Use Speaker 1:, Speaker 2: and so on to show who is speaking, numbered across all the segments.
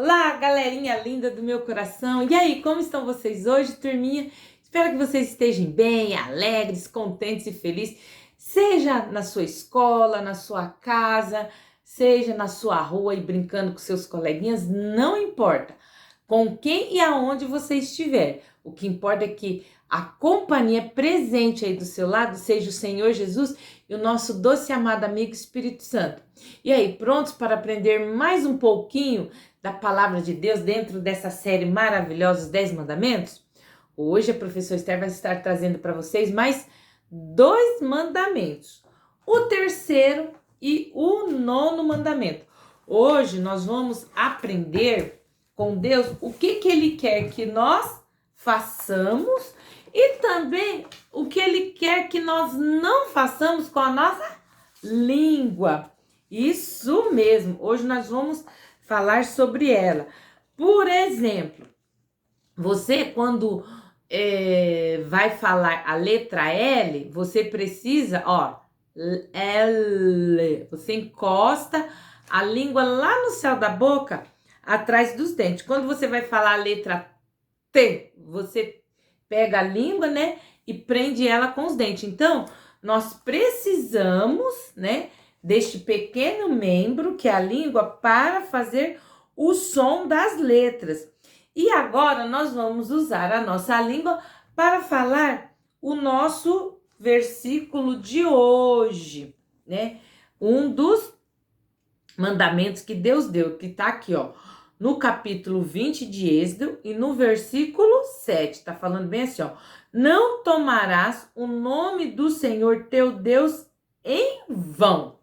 Speaker 1: Olá, galerinha linda do meu coração. E aí, como estão vocês hoje, turminha? Espero que vocês estejam bem, alegres, contentes e felizes. Seja na sua escola, na sua casa, seja na sua rua e brincando com seus coleguinhas, não importa com quem e aonde você estiver. O que importa é que a companhia presente aí do seu lado seja o Senhor Jesus e o nosso doce e amado amigo Espírito Santo. E aí, prontos para aprender mais um pouquinho da palavra de Deus dentro dessa série maravilhosa, os 10 Mandamentos? Hoje a professora Esther vai estar trazendo para vocês mais 2 mandamentos. O terceiro e o 9º mandamento. Hoje nós vamos aprender com Deus o que Ele quer que nós façamos e também o que Ele quer que nós não façamos com a nossa língua. Isso mesmo, hoje nós vamos falar sobre ela. Por exemplo, você quando vai falar a letra L, você precisa, L, você encosta a língua lá no céu da boca, atrás dos dentes. Quando você vai falar a letra T, você pega a língua, né, e prende ela com os dentes. Então, nós precisamos, né, deste pequeno membro, que é a língua, para fazer o som das letras. E agora nós vamos usar a nossa língua para falar o nosso versículo de hoje, né? Um dos mandamentos que Deus deu, que tá aqui, no capítulo 20 de Êxodo e no versículo 7, tá falando bem assim, não tomarás o nome do Senhor teu Deus em vão.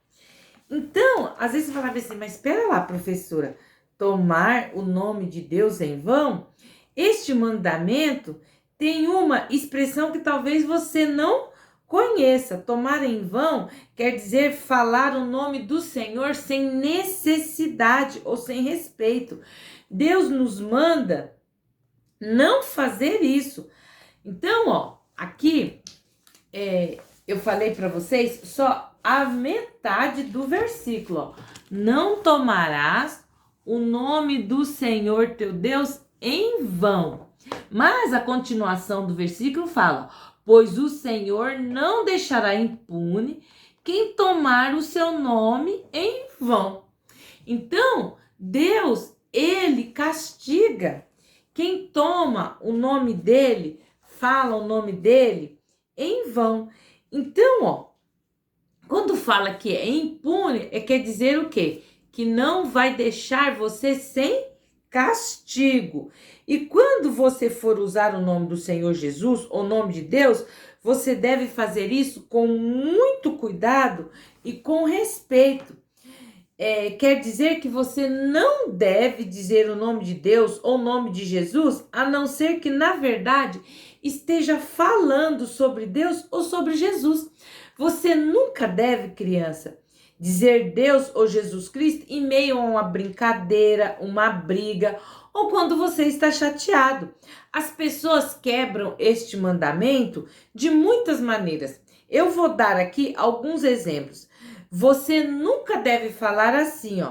Speaker 1: Então, às vezes você falava assim, mas espera lá, professora, tomar o nome de Deus em vão? Este mandamento tem uma expressão que talvez você não conheça. Tomar em vão quer dizer falar o nome do Senhor sem necessidade ou sem respeito. Deus nos manda não fazer isso. Então, aqui eu falei para vocês só a metade do versículo. Não tomarás o nome do Senhor teu Deus em vão. Mas a continuação do versículo fala: pois o Senhor não deixará impune quem tomar o seu nome em vão. Então, Deus, ele castiga quem toma o nome dele, fala o nome dele em vão. Então, quando fala que é impune, quer dizer o quê? Que não vai deixar você sem castigo. E quando você for usar o nome do Senhor Jesus, o nome de Deus, você deve fazer isso com muito cuidado e com respeito. Quer dizer que você não deve dizer o nome de Deus ou o nome de Jesus, a não ser que, na verdade, esteja falando sobre Deus ou sobre Jesus. Você nunca deve, criança, dizer Deus ou Jesus Cristo em meio a uma brincadeira, uma briga ou quando você está chateado. As pessoas quebram este mandamento de muitas maneiras. Eu vou dar aqui alguns exemplos. Você nunca deve falar assim,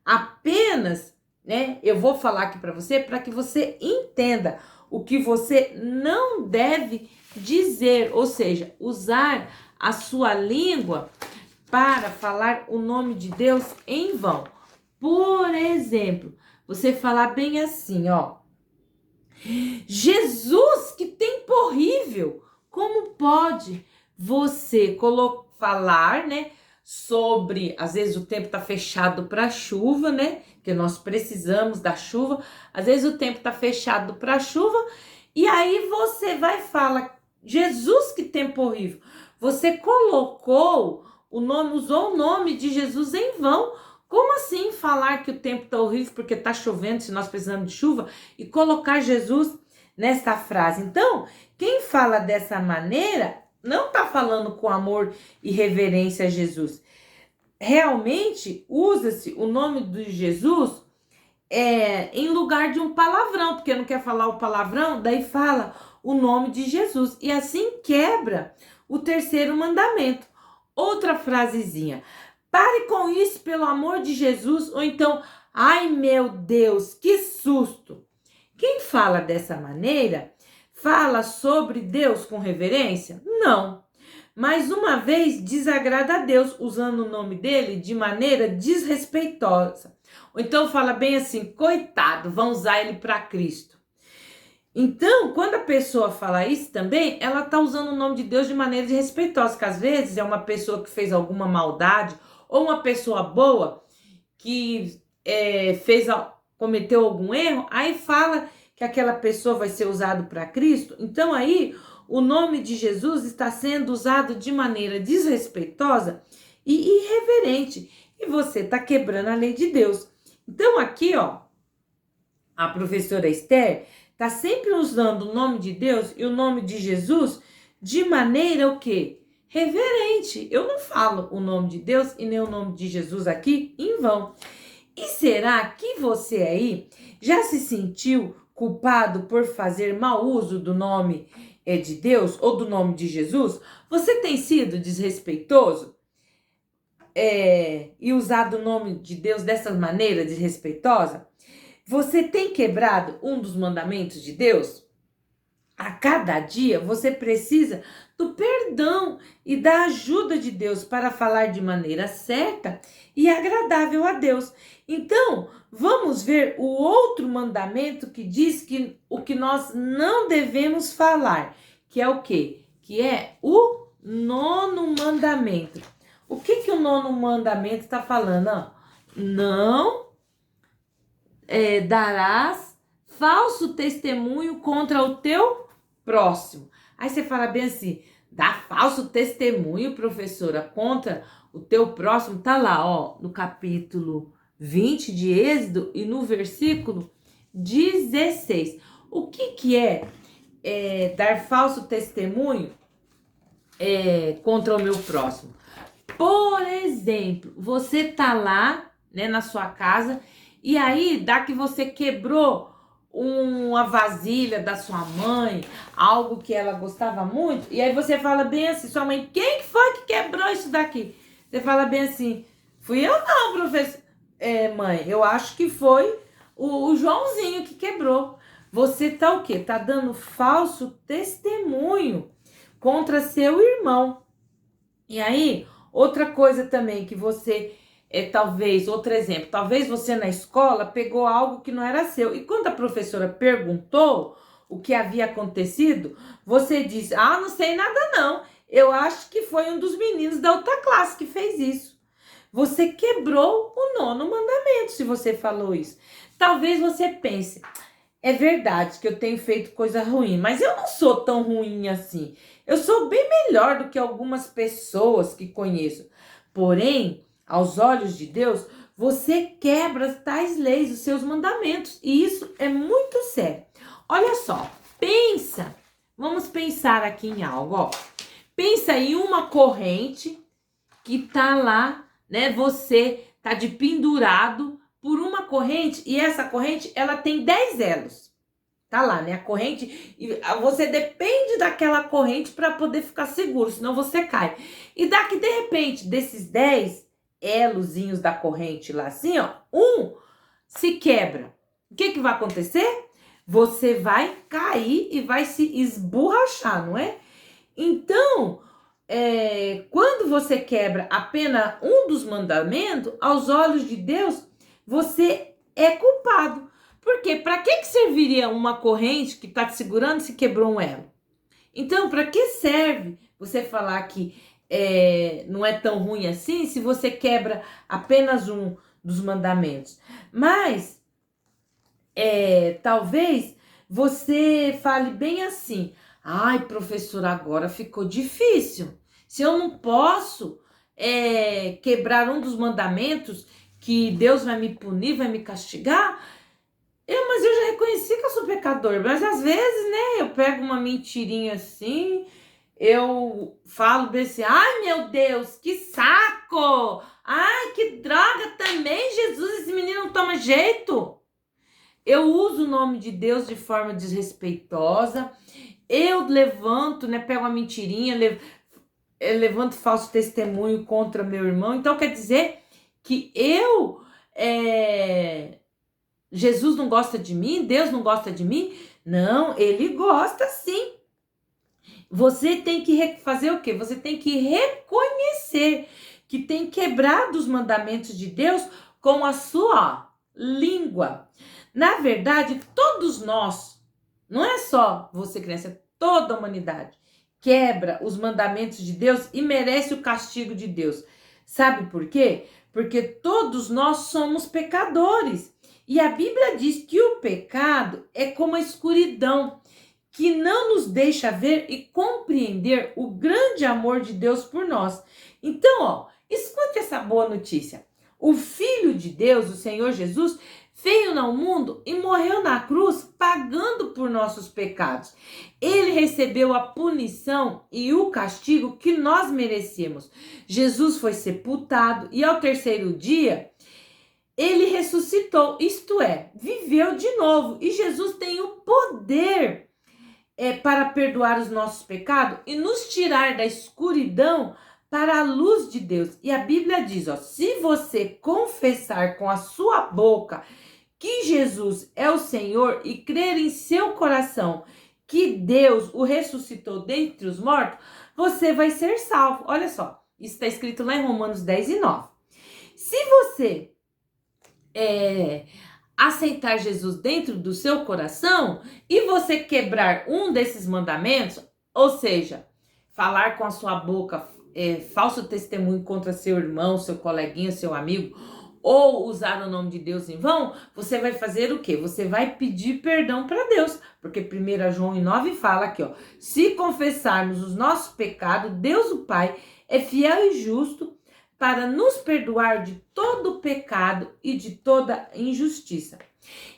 Speaker 1: apenas, né? Eu vou falar aqui para que você entenda o que você não deve dizer, ou seja, usar a sua língua para falar o nome de Deus em vão. Por exemplo, você falar bem assim, Jesus, que tempo horrível! Como pode você falar, né, sobre, às vezes o tempo tá fechado para chuva, né, que nós precisamos da chuva, às vezes o tempo tá fechado para chuva, e aí você vai falar, Jesus, que tempo horrível! Você colocou usou o nome de Jesus em vão. Como assim falar que o tempo tá horrível porque tá chovendo, se nós precisamos de chuva, e colocar Jesus nessa frase? Então, quem fala dessa maneira não tá falando com amor e reverência a Jesus. Realmente usa-se o nome de Jesus em lugar de um palavrão, porque não quer falar o palavrão, daí fala o nome de Jesus. E assim quebra o terceiro mandamento. Outra frasezinha: pare com isso, pelo amor de Jesus, ou então Ai, meu Deus, que susto! Quem fala dessa maneira, fala sobre Deus com reverência? Não. Mais uma vez, desagrada a Deus, usando o nome dele de maneira desrespeitosa. Ou então fala bem assim, coitado, vão usar ele para Cristo. Então, quando a pessoa fala isso também, ela está usando o nome de Deus de maneira desrespeitosa, que às vezes é uma pessoa que fez alguma maldade, ou uma pessoa boa que cometeu algum erro, aí fala que aquela pessoa vai ser usada para Cristo. Então aí o nome de Jesus está sendo usado de maneira desrespeitosa e irreverente, e você está quebrando a lei de Deus. Então aqui, ó, a professora Esther está sempre usando o nome de Deus e o nome de Jesus de maneira o quê? Reverente. Eu não falo o nome de Deus e nem o nome de Jesus aqui em vão. E será que você aí já se sentiu culpado por fazer mau uso do nome de Deus ou do nome de Jesus? Você tem sido desrespeitoso e usado o nome de Deus dessa maneira desrespeitosa? Você tem quebrado um dos mandamentos de Deus? A cada dia você precisa do perdão e da ajuda de Deus para falar de maneira certa e agradável a Deus. Então, vamos ver o outro mandamento que diz que o que nós não devemos falar, que é o quê? Que é o 9º mandamento. O que o 9º mandamento está falando? Não darás falso testemunho contra o teu próximo. Aí você fala bem assim, dá falso testemunho, professora, contra o teu próximo. Tá lá, ó, no capítulo 20 de Êxodo e no versículo 16. O que é dar falso testemunho contra o meu próximo? Por exemplo, você tá lá, né, na sua casa, e aí dá que você quebrou uma vasilha da sua mãe, algo que ela gostava muito, e aí você fala bem assim, sua mãe, quem foi que quebrou isso daqui? Você fala bem assim, fui eu não, professor. Mãe, eu acho que foi o Joãozinho que quebrou. Você tá o quê? Tá dando falso testemunho contra seu irmão. E aí, outra coisa também que você... outro exemplo, talvez você na escola pegou algo que não era seu. E quando a professora perguntou o que havia acontecido, você disse, não sei nada não. Eu acho que foi um dos meninos da outra classe que fez isso. Você quebrou o 9º mandamento se você falou isso. Talvez você pense, é verdade que eu tenho feito coisa ruim, mas eu não sou tão ruim assim. Eu sou bem melhor do que algumas pessoas que conheço. Porém, aos olhos de Deus, você quebra tais leis, os seus mandamentos. E isso é muito sério. Olha só, pensa. Vamos pensar aqui em algo, ó. Pensa em uma corrente que tá lá, né? Você tá de pendurado por uma corrente e essa corrente, ela tem 10 elos. Tá lá, né? A corrente, e você depende daquela corrente para poder ficar seguro, senão você cai. E daqui, de repente, desses 10 elozinhos da corrente lá assim, ó, um se quebra. O que vai acontecer? Você vai cair e vai se esborrachar, não é? Então, quando você quebra apenas um dos mandamentos, aos olhos de Deus, você é culpado. Porque para que serviria uma corrente que está te segurando se quebrou um elo? Então, para que serve você falar que não é tão ruim assim se você quebra apenas um dos mandamentos? Mas, talvez você fale bem assim, ai, professora, agora ficou difícil. Se eu não posso quebrar um dos mandamentos, que Deus vai me punir, vai me castigar, mas eu já reconheci que eu sou pecador. Mas às vezes, né, eu pego uma mentirinha assim, eu falo desse, ai meu Deus, que saco! Ai, que droga também, Jesus, esse menino não toma jeito. Eu uso o nome de Deus de forma desrespeitosa, eu levanto, né, pego uma mentirinha, levanto falso testemunho contra meu irmão. Então quer dizer que eu Jesus não gosta de mim, Deus não gosta de mim. Não, ele gosta sim. Você tem que fazer o quê? Você tem que reconhecer que tem quebrado os mandamentos de Deus com a sua língua. Na verdade, todos nós, não é só você, criança, é toda a humanidade, quebra os mandamentos de Deus e merece o castigo de Deus. Sabe por quê? Porque todos nós somos pecadores. E a Bíblia diz que o pecado é como a escuridão, que não nos deixa ver e compreender o grande amor de Deus por nós. Então, escute essa boa notícia. O Filho de Deus, o Senhor Jesus, veio ao mundo e morreu na cruz, pagando por nossos pecados. Ele recebeu a punição e o castigo que nós merecemos. Jesus foi sepultado e ao terceiro dia ele ressuscitou, isto é, viveu de novo. E Jesus tem o poder para perdoar os nossos pecados e nos tirar da escuridão para a luz de Deus. E a Bíblia diz, se você confessar com a sua boca que Jesus é o Senhor e crer em seu coração que Deus o ressuscitou dentre os mortos, você vai ser salvo. Olha só, isso está escrito lá em Romanos 10:9. Se você aceitar Jesus dentro do seu coração e você quebrar um desses mandamentos, ou seja, falar com a sua boca falso testemunho contra seu irmão, seu coleguinha, seu amigo, ou usar o nome de Deus em vão, você vai fazer o quê? Você vai pedir perdão para Deus, porque 1 João 9 fala aqui, se confessarmos os nossos pecados, Deus o Pai é fiel e justo para nos perdoar de todo o pecado e de toda injustiça.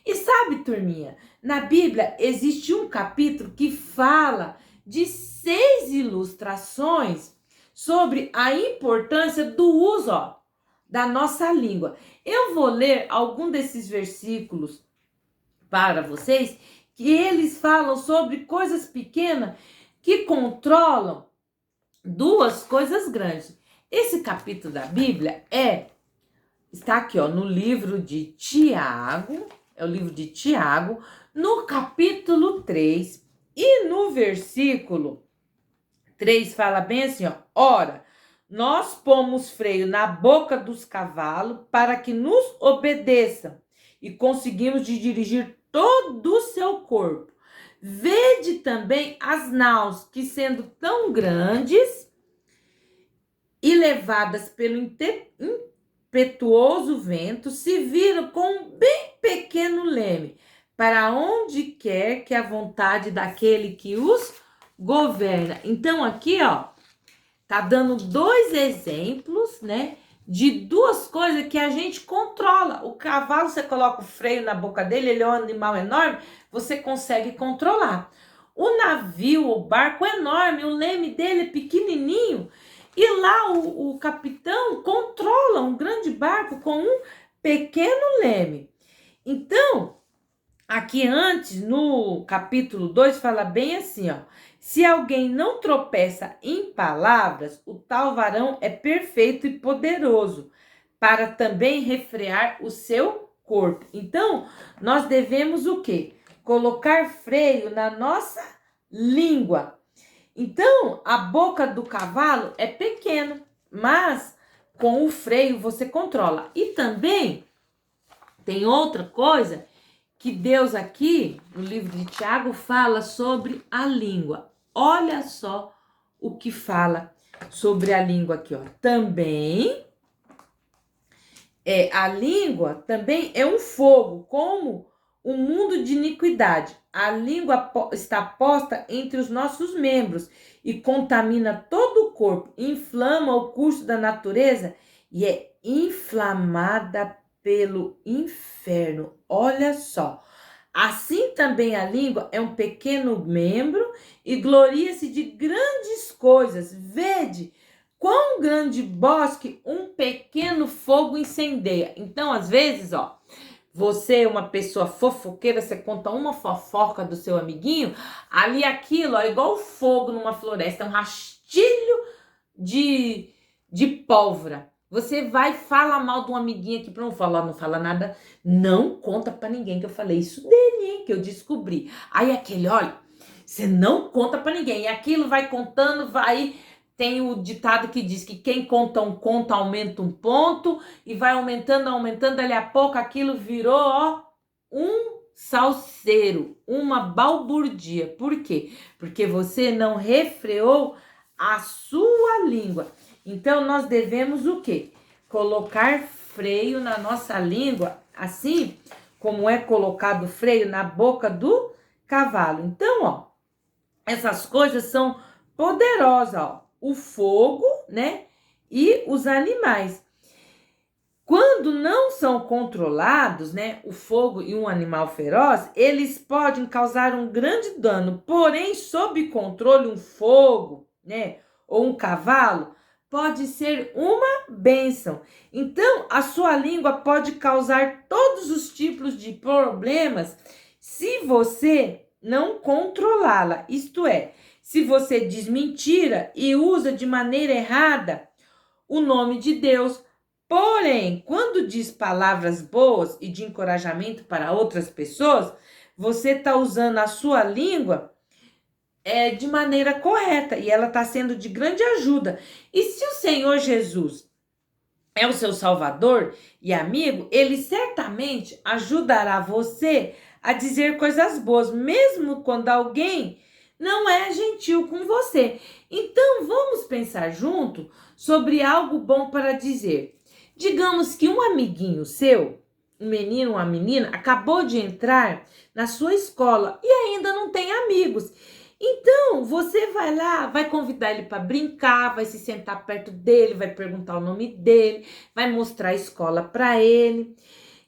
Speaker 1: E sabe, turminha, na Bíblia existe um capítulo que fala de 6 ilustrações sobre a importância do uso da nossa língua. Eu vou ler algum desses versículos para vocês, que eles falam sobre coisas pequenas que controlam duas coisas grandes. Esse capítulo da Bíblia está aqui, no livro de Tiago, é o livro de Tiago, no capítulo 3, e no versículo 3 fala bem assim, ora, nós pomos freio na boca dos cavalos para que nos obedeçam e conseguimos de dirigir todo o seu corpo. Vede também as naus que, sendo tão grandes e levadas pelo impetuoso vento, se viram com um bem pequeno leme, para onde quer que a vontade daquele que os governa. Então aqui, tá dando 2 exemplos, né, de 2 coisas que a gente controla. O cavalo, você coloca o freio na boca dele, ele é um animal enorme, você consegue controlar. O navio, o barco é enorme, o leme dele é pequenininho, e lá o capitão controla um grande barco com um pequeno leme. Então, aqui antes, no capítulo 2, fala bem assim, se alguém não tropeça em palavras, o tal varão é perfeito e poderoso, para também refrear o seu corpo. Então, nós devemos o quê? Colocar freio na nossa língua. Então, a boca do cavalo é pequena, mas com o freio você controla. E também tem outra coisa que Deus aqui, no livro de Tiago, fala sobre a língua. Olha só o que fala sobre a língua aqui, Também, a língua também é um fogo, como um mundo de iniquidade. A língua está posta entre os nossos membros e contamina todo o corpo, inflama o curso da natureza e é inflamada pelo inferno. Olha só. Assim também a língua é um pequeno membro e gloria-se de grandes coisas. Vede quão grande bosque um pequeno fogo incendeia. Então, às vezes, você é uma pessoa fofoqueira, você conta uma fofoca do seu amiguinho, ali aquilo, é igual fogo numa floresta, um rastilho de pólvora. Você vai falar mal de um amiguinho aqui para não falar, não fala nada, não conta para ninguém que eu falei isso dele, hein, que eu descobri. Aí aquele, olha, você não conta para ninguém. E aquilo vai contando, vai. Tem o ditado que diz que quem conta um conto aumenta um ponto e vai aumentando, aumentando. Dali a pouco aquilo virou, ó, um salseiro, uma balbúrdia. Por quê? Porque você não refreou a sua língua. Então, nós devemos o quê? Colocar freio na nossa língua, assim como é colocado freio na boca do cavalo. Então, ó, essas coisas são poderosas, ó. O fogo, né? E os animais. Quando não são controlados, né, o fogo e um animal feroz, eles podem causar um grande dano. Porém, sob controle, um fogo, né, ou um cavalo, pode ser uma bênção. Então, a sua língua pode causar todos os tipos de problemas se você não controlá-la. Isto é, se você diz mentira e usa de maneira errada o nome de Deus. Porém, quando diz palavras boas e de encorajamento para outras pessoas, você está usando a sua língua de maneira correta e ela está sendo de grande ajuda. E se o Senhor Jesus é o seu Salvador e amigo, ele certamente ajudará você a dizer coisas boas, mesmo quando alguém não é gentil com você. Então, vamos pensar junto sobre algo bom para dizer. Digamos que um amiguinho seu, um menino, uma menina, acabou de entrar na sua escola e ainda não tem amigos. Então, você vai lá, vai convidar ele para brincar, vai se sentar perto dele, vai perguntar o nome dele, vai mostrar a escola para ele.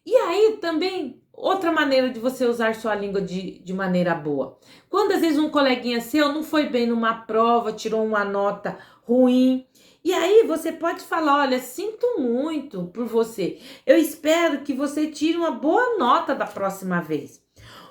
Speaker 1: E aí também, outra maneira de você usar sua língua de maneira boa. Quando às vezes um coleguinha seu não foi bem numa prova, tirou uma nota ruim, e aí você pode falar, olha, sinto muito por você. Eu espero que você tire uma boa nota da próxima vez.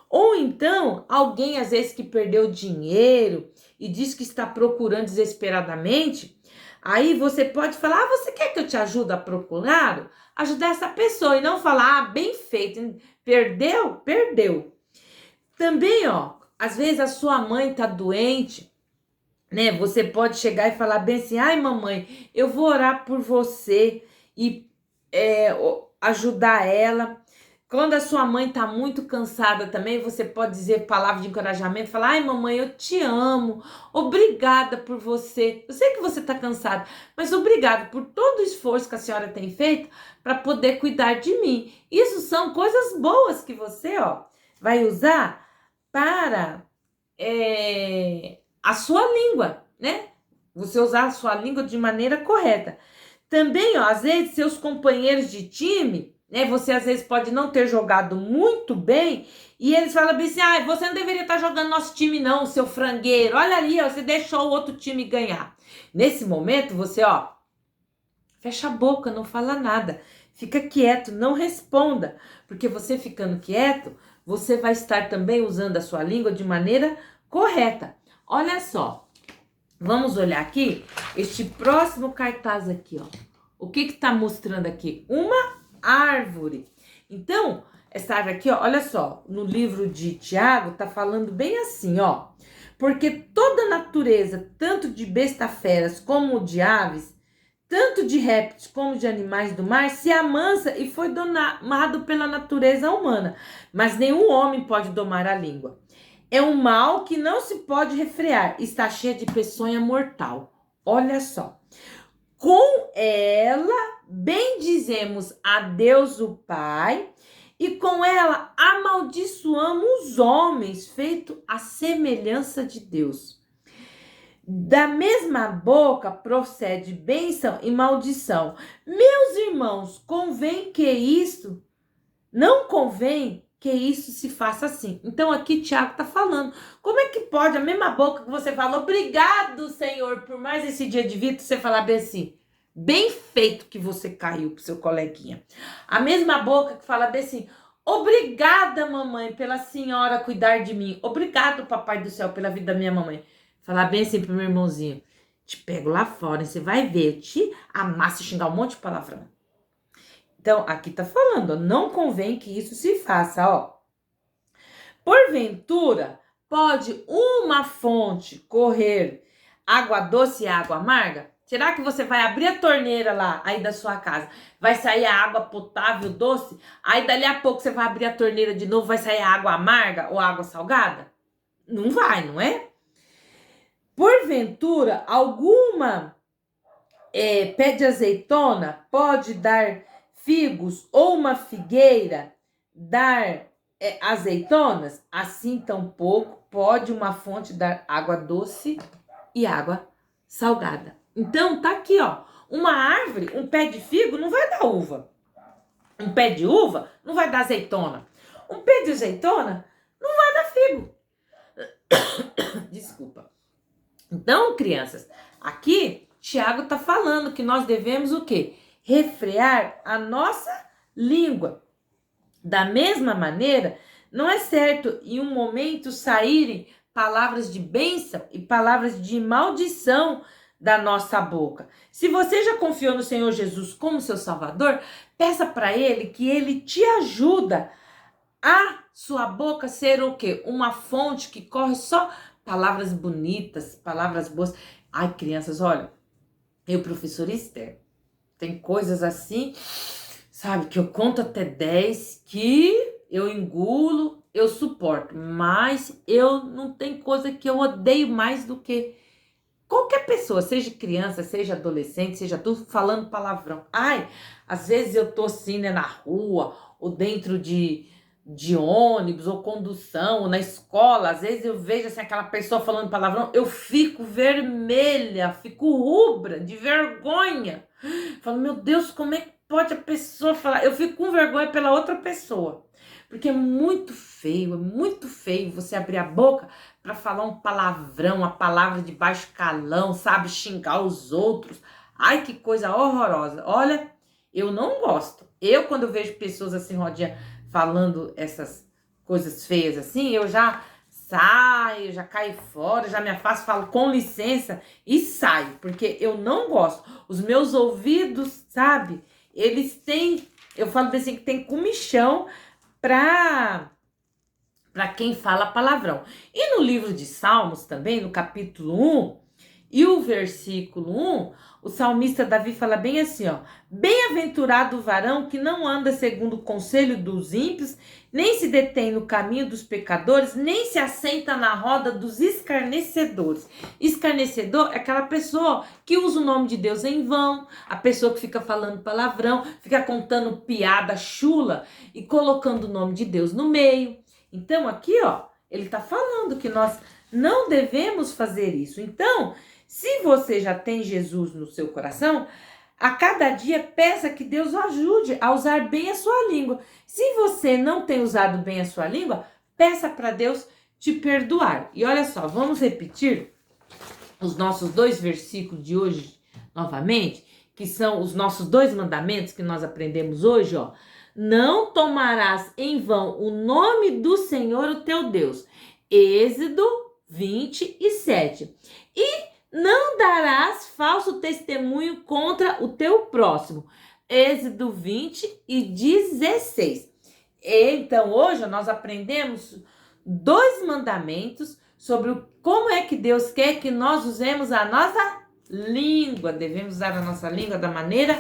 Speaker 1: Ou então, alguém às vezes que perdeu dinheiro e diz que está procurando desesperadamente, aí você pode falar, você quer que eu te ajude a procurar? Ajudar essa pessoa e não falar, bem feito, perdeu? Perdeu. Também, ó, às vezes a sua mãe tá doente, né? Você pode chegar e falar bem assim, ai mamãe, eu vou orar por você e ajudar ela. Quando a sua mãe tá muito cansada também, você pode dizer palavras de encorajamento, falar, ai mamãe, eu te amo, obrigada por você. Eu sei que você tá cansada, mas obrigada por todo o esforço que a senhora tem feito para poder cuidar de mim. Isso são coisas boas que você, ó, vai usar para a sua língua, né? Você usar a sua língua de maneira correta. Também, ó, às vezes, seus companheiros de time, né? Você às vezes pode não ter jogado muito bem e eles falam bem assim, ah, você não deveria estar jogando nosso time não, seu frangueiro. Olha ali, ó, você deixou o outro time ganhar. Nesse momento, você, ó, fecha a boca, não fala nada. Fica quieto, não responda. Porque você ficando quieto, você vai estar também usando a sua língua de maneira correta. Olha só. Vamos olhar aqui este próximo cartaz aqui, ó. O que que tá mostrando aqui? Uma árvore. Então, essa árvore aqui, ó, olha só, no livro de Tiago tá falando bem assim, ó. Porque toda natureza, tanto de besta-feras como de aves, tanto de répteis como de animais do mar, se amansa e foi domado pela natureza humana. Mas nenhum homem pode domar a língua. É um mal que não se pode refrear, está cheia de peçonha mortal. Olha só. Com ela bendizemos a Deus o Pai e com ela amaldiçoamos os homens, feito à semelhança de Deus. Da mesma boca procede bênção e maldição. Meus irmãos, não convém que isso se faça assim. Então aqui Tiago está falando, como é que pode a mesma boca que você fala, obrigado Senhor por mais esse dia de vida, você falar bem assim, bem feito que você caiu pro seu coleguinha. A mesma boca que fala bem assim, obrigada mamãe pela senhora cuidar de mim, obrigado papai do céu pela vida da minha mamãe. Falar bem assim pro meu irmãozinho, te pego lá fora e você vai ver, eu te amasso e xingar um monte de palavrão. Então, aqui tá falando, ó, não convém que isso se faça, ó. Porventura, pode uma fonte correr água doce e água amarga? Será que você vai abrir a torneira lá, aí da sua casa, vai sair a água potável doce? Aí dali a pouco você vai abrir a torneira de novo, vai sair a água amarga ou água salgada? Não vai, não é? Porventura, alguma pé de azeitona pode dar figos ou uma figueira dar azeitonas? Assim tampouco pode uma fonte dar água doce e água salgada. Então tá aqui, ó, uma árvore, um pé de figo não vai dar uva. Um pé de uva não vai dar azeitona. Um pé de azeitona não vai dar figo. Desculpa. Então, crianças, aqui Tiago tá falando que nós devemos o quê? Refrear a nossa língua. Da mesma maneira, não é certo em um momento saírem palavras de bênção e palavras de maldição da nossa boca. Se você já confiou no Senhor Jesus como seu Salvador, peça para Ele que Ele te ajuda a sua boca ser o quê? Uma fonte que corre só palavras bonitas, palavras boas. Ai, crianças, olha, eu, professora Esther, tem coisas assim, sabe, que eu conto até 10, que eu engulo, eu suporto, mas eu não tem coisa que eu odeio mais do que qualquer pessoa, seja criança, seja adolescente, seja tudo, falando palavrão. Ai, às vezes eu tô assim, né, na rua, ou dentro de ônibus, ou condução, ou na escola, às vezes eu vejo assim, aquela pessoa falando palavrão, eu fico vermelha, fico rubra, de vergonha. Falo, meu Deus, como é que pode a pessoa falar? Eu fico com vergonha pela outra pessoa. Porque é muito feio você abrir a boca para falar um palavrão, uma palavra de baixo calão, sabe? Xingar os outros. Ai, que coisa horrorosa. Olha, eu não gosto. Eu, quando eu vejo pessoas assim, rodinha, falando essas coisas feias assim, eu já saio, já caio fora, já me afasto, falo com licença e saio, porque eu não gosto. Os meus ouvidos, sabe? Eles têm, eu falo assim, que tem comichão para quem fala palavrão. E no livro de Salmos também, no capítulo 1 e o versículo 1, o salmista Davi fala bem assim, ó: bem-aventurado o varão que não anda segundo o conselho dos ímpios, nem se detém no caminho dos pecadores, nem se assenta na roda dos escarnecedores. Escarnecedor é aquela pessoa que usa o nome de Deus em vão, a pessoa que fica falando palavrão, fica contando piada chula e colocando o nome de Deus no meio. Então aqui, ó, ele tá falando que nós não devemos fazer isso. Então, se você já tem Jesus no seu coração, a cada dia peça que Deus o ajude a usar bem a sua língua. Se você não tem usado bem a sua língua, peça para Deus te perdoar. E olha só, vamos repetir os nossos 2 versículos de hoje novamente, que são os nossos 2 mandamentos que nós aprendemos hoje, ó. Não tomarás em vão o nome do Senhor, o teu Deus. Êxodo 27. E não darás falso testemunho contra o teu próximo. Êxodo 20:16. Então, hoje nós aprendemos 2 mandamentos sobre como é que Deus quer que nós usemos a nossa língua. Devemos usar a nossa língua da maneira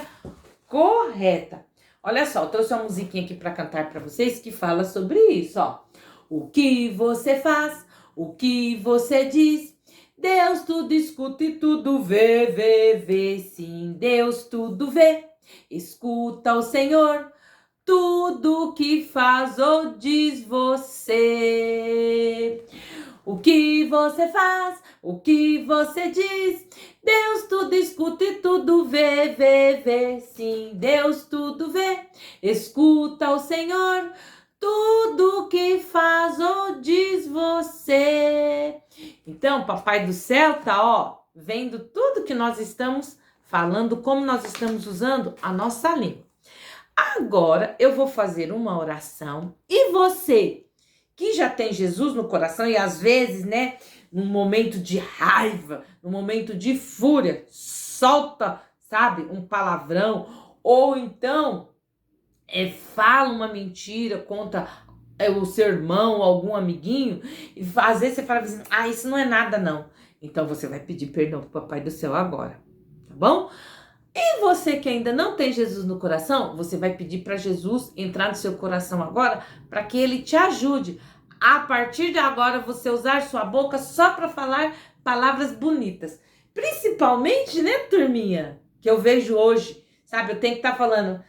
Speaker 1: correta. Olha só, eu trouxe uma musiquinha aqui para cantar para vocês que fala sobre isso, ó. O que você faz, o que você diz, Deus tudo escuta e tudo vê, sim, Deus tudo vê. Escuta o Senhor, tudo que faz ou diz você. O que você faz, o que você diz, Deus tudo escuta e tudo vê, sim, Deus tudo vê. Escuta o Senhor, tudo que faz ou diz você. Então, Papai do Céu tá, ó, vendo tudo que nós estamos falando, como nós estamos usando a nossa língua. Agora, eu vou fazer uma oração e você que já tem Jesus no coração e às vezes, né, num momento de raiva, num momento de fúria, solta, sabe, um palavrão, ou então fala uma mentira contra o seu irmão, algum amiguinho, e às vezes você fala assim, isso não é nada não. Então você vai pedir perdão pro Papai do Céu agora, tá bom? E você que ainda não tem Jesus no coração, você vai pedir para Jesus entrar no seu coração agora, para que ele te ajude. A partir de agora, você usar sua boca só para falar palavras bonitas. Principalmente, né, turminha? Que eu vejo hoje, sabe? Eu tenho que estar falando,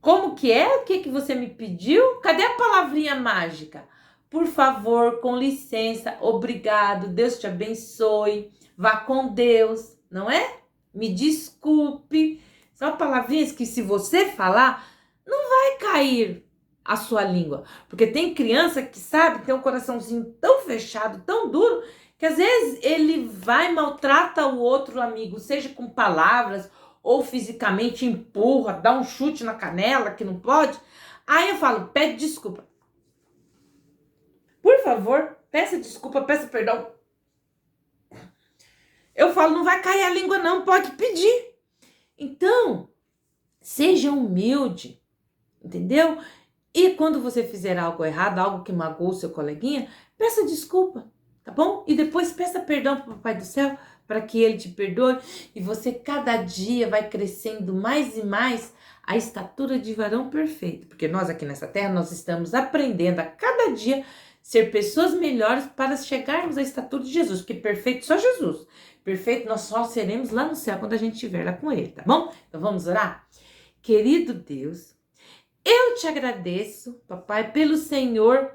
Speaker 1: como que é? O que que você me pediu? Cadê a palavrinha mágica? Por favor, com licença, obrigado, Deus te abençoe, vá com Deus, não é? Me desculpe. São palavrinhas que se você falar, não vai cair a sua língua. Porque tem criança que, sabe, tem um coraçãozinho tão fechado, tão duro, que às vezes ele vai maltrata o outro amigo, seja com palavras ou fisicamente empurra, dá um chute na canela que não pode. Aí eu falo, pede desculpa. Por favor, peça desculpa, peça perdão. Eu falo, não vai cair a língua não, pode pedir. Então, seja humilde, entendeu? E quando você fizer algo errado, algo que magoou o seu coleguinha, peça desculpa, tá bom? E depois peça perdão para o Papai do Céu, para que ele te perdoe. E você cada dia vai crescendo mais e mais a estatura de varão perfeito. Porque nós aqui nessa terra, nós estamos aprendendo a cada dia ser pessoas melhores para chegarmos à estatura de Jesus. Porque perfeito só Jesus. Perfeito nós só seremos lá no céu quando a gente estiver lá com ele, tá bom? Então vamos orar? Querido Deus, eu te agradeço, papai, pelo Senhor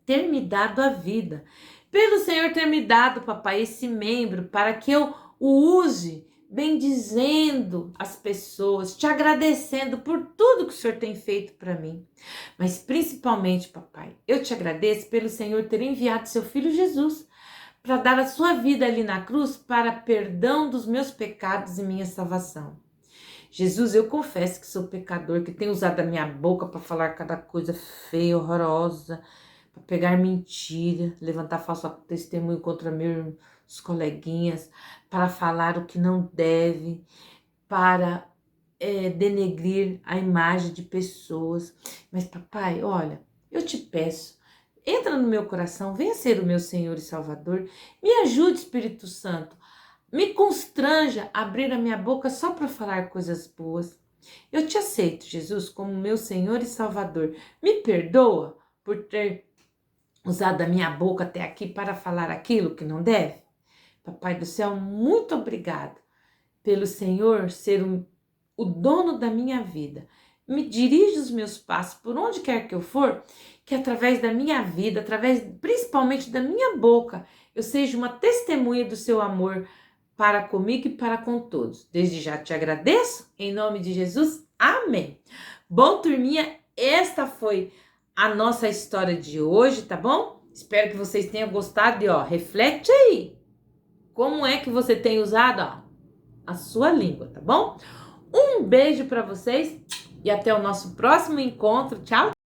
Speaker 1: ter me dado a vida. Pelo Senhor ter me dado, papai, esse membro para que eu o use bendizendo as pessoas, te agradecendo por tudo que o Senhor tem feito para mim. Mas principalmente, papai, eu te agradeço pelo Senhor ter enviado seu filho Jesus para dar a sua vida ali na cruz para perdão dos meus pecados e minha salvação. Jesus, eu confesso que sou pecador, que tenho usado a minha boca para falar cada coisa feia, horrorosa, para pegar mentira, levantar falso testemunho contra meus coleguinhas, para falar o que não deve, para denegrir a imagem de pessoas. Mas, papai, olha, eu te peço, entra no meu coração, venha ser o meu Senhor e Salvador. Me ajude, Espírito Santo. Me constranja a abrir a minha boca só para falar coisas boas. Eu te aceito, Jesus, como meu Senhor e Salvador. Me perdoa por ter usado a minha boca até aqui para falar aquilo que não deve. Papai do céu, muito obrigado pelo Senhor ser o dono da minha vida. Me dirige os meus passos por onde quer que eu for, que através da minha vida, através principalmente da minha boca, eu seja uma testemunha do seu amor para comigo e para com todos. Desde já te agradeço, em nome de Jesus, amém. Bom, turminha, esta foi a nossa história de hoje, tá bom? Espero que vocês tenham gostado e, reflete aí. Como é que você tem usado, a sua língua, tá bom? Um beijo para vocês e até o nosso próximo encontro. Tchau!